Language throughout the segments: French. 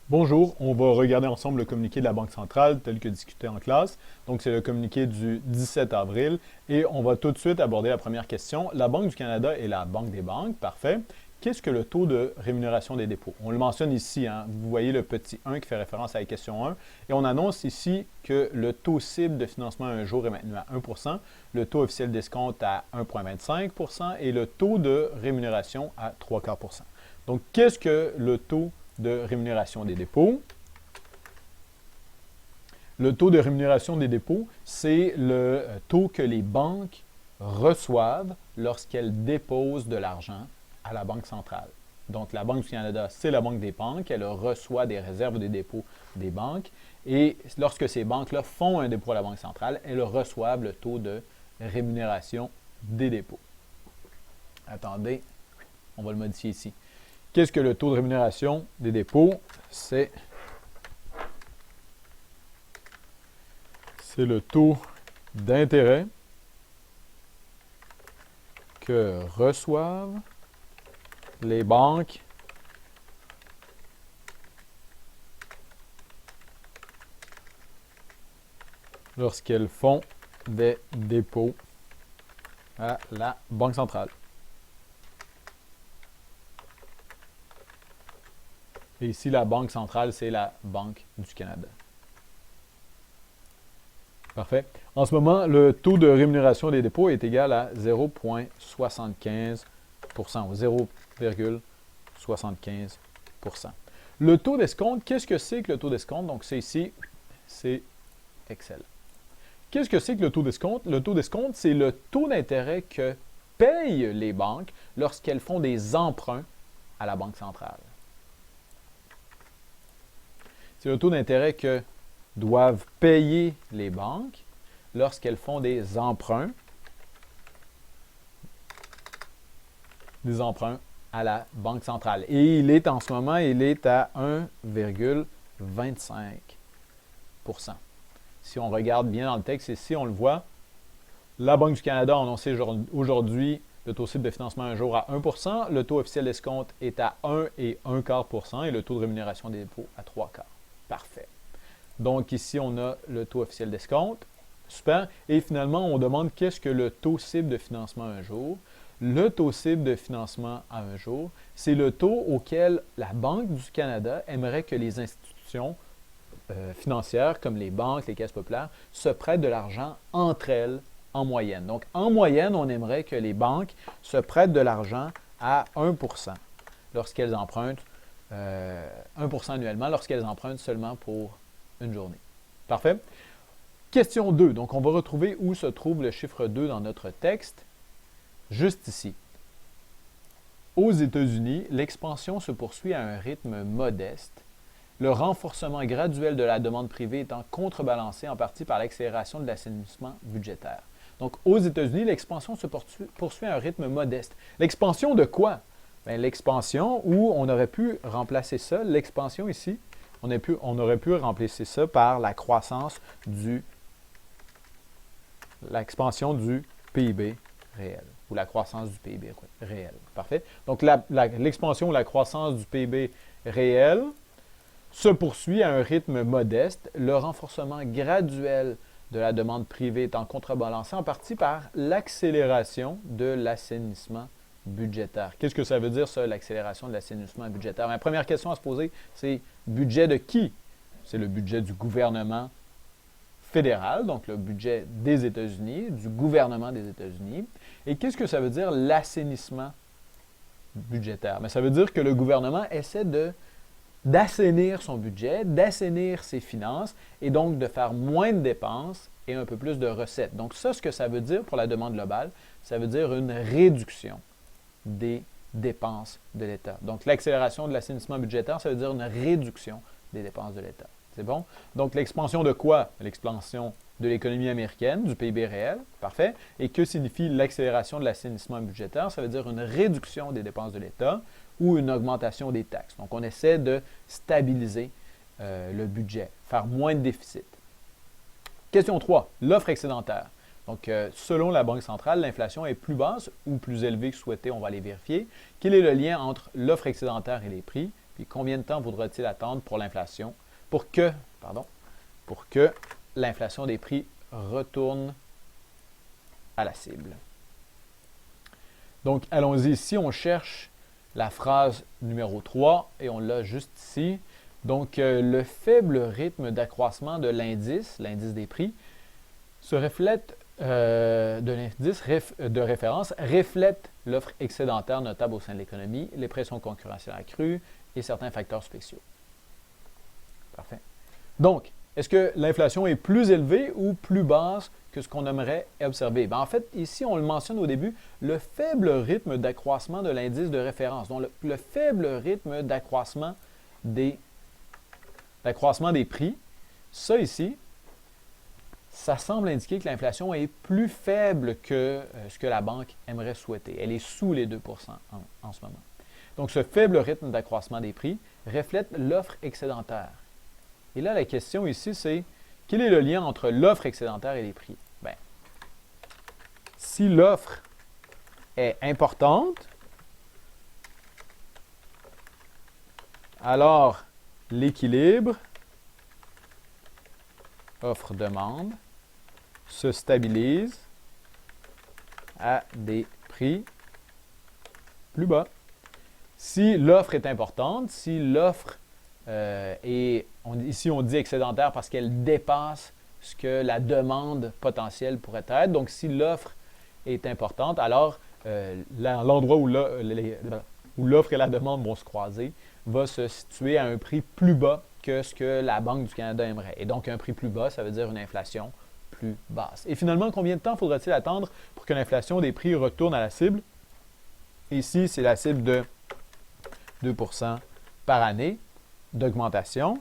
Bonjour, on va regarder ensemble le communiqué de la Banque centrale tel que discuté en classe. Donc, c'est le communiqué du 17 avril et on va tout de suite aborder la première question. La Banque du Canada est la banque des banques, parfait. Qu'est-ce que le taux de rémunération des dépôts? On le mentionne ici, hein? Vous voyez le petit 1 qui fait référence à la question 1 et on annonce ici que le taux cible de financement à un jour est maintenu à 1 le taux officiel d'escompte à 1,25 et le taux de rémunération à 3/4 Donc, qu'est-ce que le taux de rémunération des dépôts? Le taux de rémunération des dépôts, c'est le taux que les banques reçoivent lorsqu'elles déposent de l'argent à la Banque centrale. Donc, la Banque du Canada, c'est la banque des banques. Elle reçoit des réserves des dépôts des banques. Et lorsque ces banques-là font un dépôt à la Banque centrale, elles reçoivent le taux de rémunération des dépôts. Attendez, on va le modifier ici. Qu'est-ce que le taux de rémunération des dépôts? C'est le taux d'intérêt que reçoivent les banques lorsqu'elles font des dépôts à la Banque centrale. Et ici, la Banque centrale, c'est la Banque du Canada. Parfait. En ce moment, le taux de rémunération des dépôts est égal à 0,75 ou 0,75 Le taux d'escompte, qu'est-ce que c'est que le taux d'escompte? Donc, c'est ici, c'est Excel. Qu'est-ce que c'est que le taux d'escompte? Le taux d'escompte, c'est le taux d'intérêt que payent les banques lorsqu'elles font des emprunts à la Banque centrale. C'est le taux d'intérêt que doivent payer les banques lorsqu'elles font des emprunts à la Banque centrale. Et il est en ce moment, il est à 1,25 Si on regarde bien dans le texte ici, on le voit, la Banque du Canada a annoncé aujourd'hui le taux cible de financement un jour à 1 le taux officiel d'escompte est à 1,25 et le taux de rémunération des dépôts à 3/4. Parfait. Donc ici, on a le taux officiel d'escompte. Super. Et finalement, on demande qu'est-ce que le taux cible de financement à un jour. Le taux cible de financement à un jour, c'est le taux auquel la Banque du Canada aimerait que les institutions financières, comme les banques, les caisses populaires, se prêtent de l'argent entre elles en moyenne. Donc, en moyenne, on aimerait que les banques se prêtent de l'argent à 1 lorsqu'elles empruntent, 1 annuellement, lorsqu'elles empruntent seulement pour une journée. Parfait. Question 2. Donc, on va retrouver où se trouve le chiffre 2 dans notre texte. Juste ici. Aux États-Unis, l'expansion se poursuit à un rythme modeste, le renforcement graduel de la demande privée étant contrebalancé en partie par l'accélération de l'assainissement budgétaire. Donc, aux États-Unis, l'expansion se poursuit à un rythme modeste. L'expansion de quoi? Bien, l'expansion où on aurait pu remplacer ça, l'expansion ici, on aurait pu remplacer ça par la croissance l'expansion du PIB réel, ou la croissance du PIB réel. Parfait? Donc, l'expansion ou la croissance du PIB réel se poursuit à un rythme modeste, le renforcement graduel de la demande privée étant contrebalancé en partie par l'accélération de l'assainissement budgétaire. Qu'est-ce que ça veut dire, ça, l'accélération de l'assainissement budgétaire? La première question à se poser, c'est budget de qui? C'est le budget du gouvernement fédéral, donc le budget des États-Unis, du gouvernement des États-Unis. Et qu'est-ce que ça veut dire, l'assainissement budgétaire? Bien, ça veut dire que le gouvernement essaie d'assainir son budget, d'assainir ses finances et donc de faire moins de dépenses et un peu plus de recettes. Donc ça, ce que ça veut dire pour la demande globale, ça veut dire une réduction des dépenses de l'État. Donc l'accélération de l'assainissement budgétaire, ça veut dire une réduction des dépenses de l'État. C'est bon? Donc l'expansion de quoi? L'expansion de l'économie américaine, du PIB réel, parfait. Et que signifie l'accélération de l'assainissement budgétaire? Ça veut dire une réduction des dépenses de l'État ou une augmentation des taxes. Donc, on essaie de stabiliser le budget, faire moins de déficit. Question 3, l'offre excédentaire. Donc, selon la Banque centrale, l'inflation est plus basse ou plus élevée que souhaité, on va aller vérifier. Quel est le lien entre l'offre excédentaire et les prix? Puis combien de temps faudra-t-il attendre pour l'inflation, pour que l'inflation des prix retourne à la cible. Donc, allons-y. Ici, on cherche la phrase numéro 3 et on l'a juste ici. Donc, le faible rythme d'accroissement de l'indice des prix, se reflète de l'indice de référence, reflète l'offre excédentaire notable au sein de l'économie, les pressions concurrentielles accrues et certains facteurs spéciaux. Parfait. Donc, est-ce que l'inflation est plus élevée ou plus basse que ce qu'on aimerait observer? En fait, ici, on le mentionne au début, le faible rythme d'accroissement de l'indice de référence. Donc, le faible rythme d'accroissement des prix, ça ici, ça semble indiquer que l'inflation est plus faible que ce que la banque aimerait souhaiter. Elle est sous les 2 en ce moment. Donc, ce faible rythme d'accroissement des prix reflète l'offre excédentaire. Et là, la question ici, c'est quel est le lien entre l'offre excédentaire et les prix? Bien, si l'offre est importante, alors l'équilibre offre-demande se stabilise à des prix plus bas. Si l'offre est importante, si l'offre ici on dit excédentaire parce qu'elle dépasse ce que la demande potentielle pourrait être. Donc, si l'offre est importante, alors l'endroit où l'offre et la demande vont se croiser va se situer à un prix plus bas que ce que la Banque du Canada aimerait. Et donc, un prix plus bas, ça veut dire une inflation plus basse. Et finalement, combien de temps faudra-t-il attendre pour que l'inflation des prix retourne à la cible? Ici, c'est la cible de 2 % par année d'augmentation.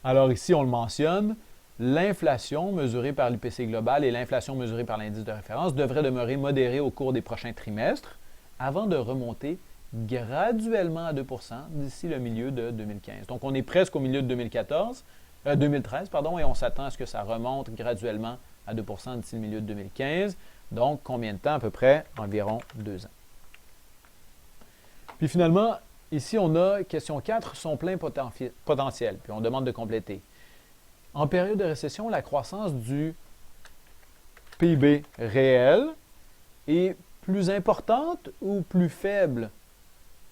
Alors ici, on le mentionne, l'inflation mesurée par l'IPC global et l'inflation mesurée par l'indice de référence devraient demeurer modérées au cours des prochains trimestres avant de remonter graduellement à 2 % d'ici le milieu de 2015. Donc, on est presque au milieu de 2013, et on s'attend à ce que ça remonte graduellement à 2 % d'ici le milieu de 2015. Donc, combien de temps à peu près? Environ 2 ans. Puis finalement, ici, on a question 4, son plein potentiel. Puis on demande de compléter. En période de récession, la croissance du PIB réel est plus importante ou plus faible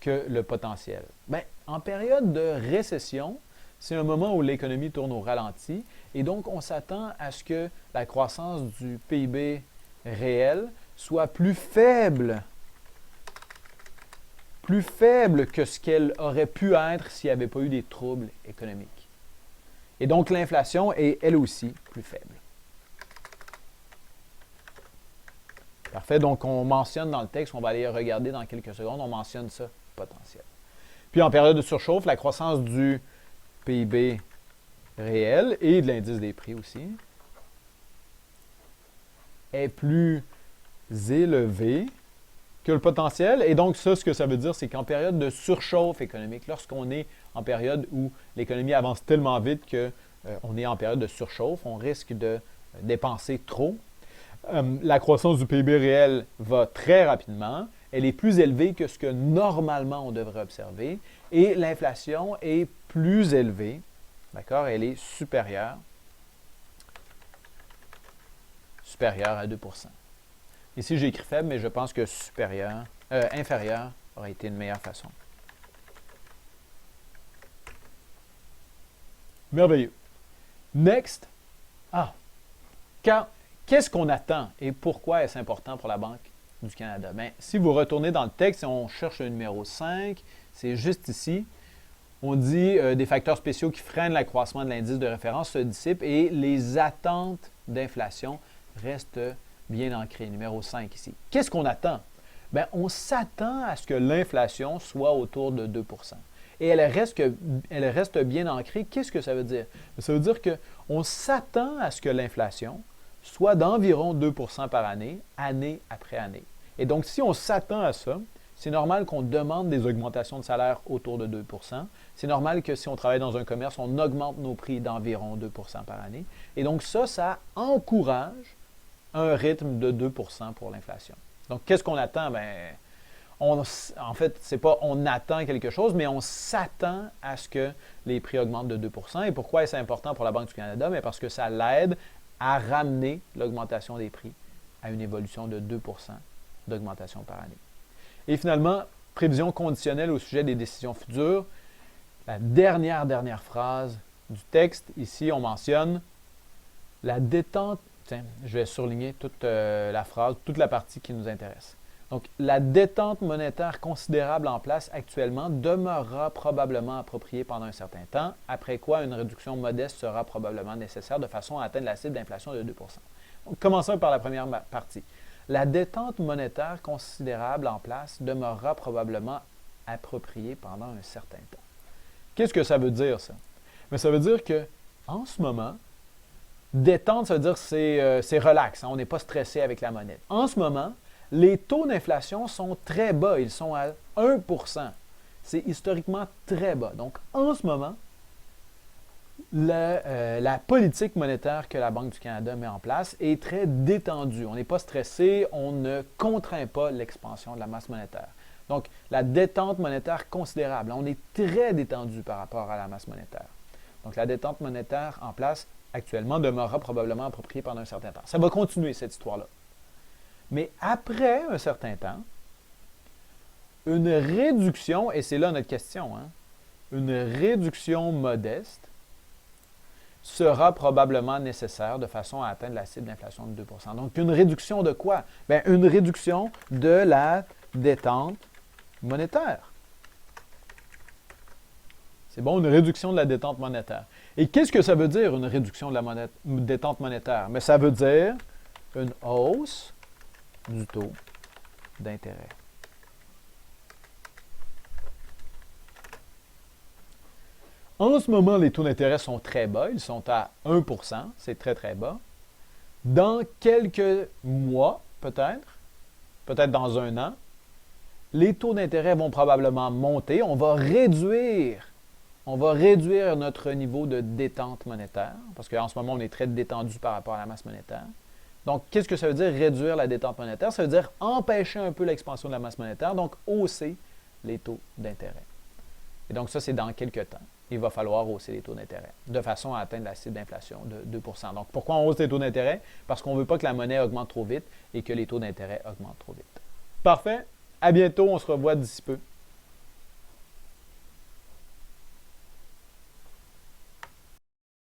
que le potentiel? Bien, en période de récession, c'est un moment où l'économie tourne au ralenti et donc on s'attend à ce que la croissance du PIB réel soit plus faible que ce qu'elle aurait pu être s'il n'y avait pas eu des troubles économiques. Et donc, l'inflation est, elle aussi, plus faible. Parfait. Donc, on mentionne dans le texte, on va aller regarder dans quelques secondes, on mentionne ça, potentiel. Puis, en période de surchauffe, la croissance du PIB réel et de l'indice des prix aussi est plus élevée que le potentiel. Et donc, ça, ce que ça veut dire, c'est qu'en période de surchauffe économique, lorsqu'on est en période où l'économie avance tellement vite qu'on est en période de surchauffe, on risque de dépenser trop. La croissance du PIB réel va très rapidement. Elle est plus élevée que ce que normalement on devrait observer. Et l'inflation est plus élevée. D'accord? Elle est supérieure à 2 %. Ici, j'ai écrit faible, mais je pense que inférieur aurait été une meilleure façon. Merveilleux. Next. Qu'est-ce qu'on attend et pourquoi est-ce important pour la Banque du Canada? Bien, si vous retournez dans le texte et on cherche le numéro 5, c'est juste ici. On dit des facteurs spéciaux qui freinent l'accroissement de l'indice de référence se dissipent et les attentes d'inflation restent bien ancrées. Numéro 5 ici. Qu'est-ce qu'on attend? Bien, on s'attend à ce que l'inflation soit autour de 2 % et elle reste bien ancrée. Qu'est-ce que ça veut dire? Ça veut dire qu'on s'attend à ce que l'inflation soit d'environ 2 % par année, année après année. Et donc, si on s'attend à ça, c'est normal qu'on demande des augmentations de salaire autour de 2 %. C'est normal que si on travaille dans un commerce, on augmente nos prix d'environ 2 % par année. Et donc, ça encourage un rythme de 2 % pour l'inflation. Donc, qu'est-ce qu'on attend? Bien, en fait, c'est pas on attend quelque chose, mais on s'attend à ce que les prix augmentent de 2 %. Et pourquoi est-ce important pour la Banque du Canada? Bien, parce que ça l'aide à ramener l'augmentation des prix à une évolution de 2 % d'augmentation par année. Et finalement, prévision conditionnelle au sujet des décisions futures. La dernière phrase du texte, ici, on mentionne la détente. Tiens, je vais surligner toute la phrase, toute la partie qui nous intéresse. Donc, la détente monétaire considérable en place actuellement demeurera probablement appropriée pendant un certain temps, après quoi une réduction modeste sera probablement nécessaire de façon à atteindre la cible d'inflation de 2 %. Donc, commençons par la première partie. La détente monétaire considérable en place demeurera probablement appropriée pendant un certain temps. Qu'est-ce que ça veut dire, ça? Mais ça veut dire que, en ce moment, détente, ça veut dire que c'est relax, hein, on n'est pas stressé avec la monnaie. En ce moment, les taux d'inflation sont très bas, ils sont à 1 %. C'est historiquement très bas. Donc, en ce moment, la politique monétaire que la Banque du Canada met en place est très détendue. On n'est pas stressé, on ne contraint pas l'expansion de la masse monétaire. Donc, la détente monétaire considérable. On est très détendu par rapport à la masse monétaire. Donc, la détente monétaire en place actuellement demeurera probablement appropriée pendant un certain temps. Ça va continuer, cette histoire-là. Mais après un certain temps, une réduction, et c'est là notre question, hein, une réduction modeste sera probablement nécessaire de façon à atteindre la cible d'inflation de 2 %. Donc, une réduction de quoi? Bien, une réduction de la détente monétaire. C'est bon, une réduction de la détente monétaire. Et qu'est-ce que ça veut dire, une réduction de la détente monétaire? Mais ça veut dire une hausse du taux d'intérêt. En ce moment, les taux d'intérêt sont très bas. Ils sont à 1 %. C'est très, très bas. Dans quelques mois, peut-être dans un an, les taux d'intérêt vont probablement monter. On va réduire notre niveau de détente monétaire, parce qu'en ce moment, on est très détendu par rapport à la masse monétaire. Donc, qu'est-ce que ça veut dire réduire la détente monétaire? Ça veut dire empêcher un peu l'expansion de la masse monétaire, donc hausser les taux d'intérêt. Et donc, ça, c'est dans quelques temps. Il va falloir hausser les taux d'intérêt de façon à atteindre la cible d'inflation de 2 %. Donc, pourquoi on hausse les taux d'intérêt? Parce qu'on ne veut pas que la monnaie augmente trop vite et que les taux d'intérêt augmentent trop vite. Parfait. À bientôt. On se revoit d'ici peu.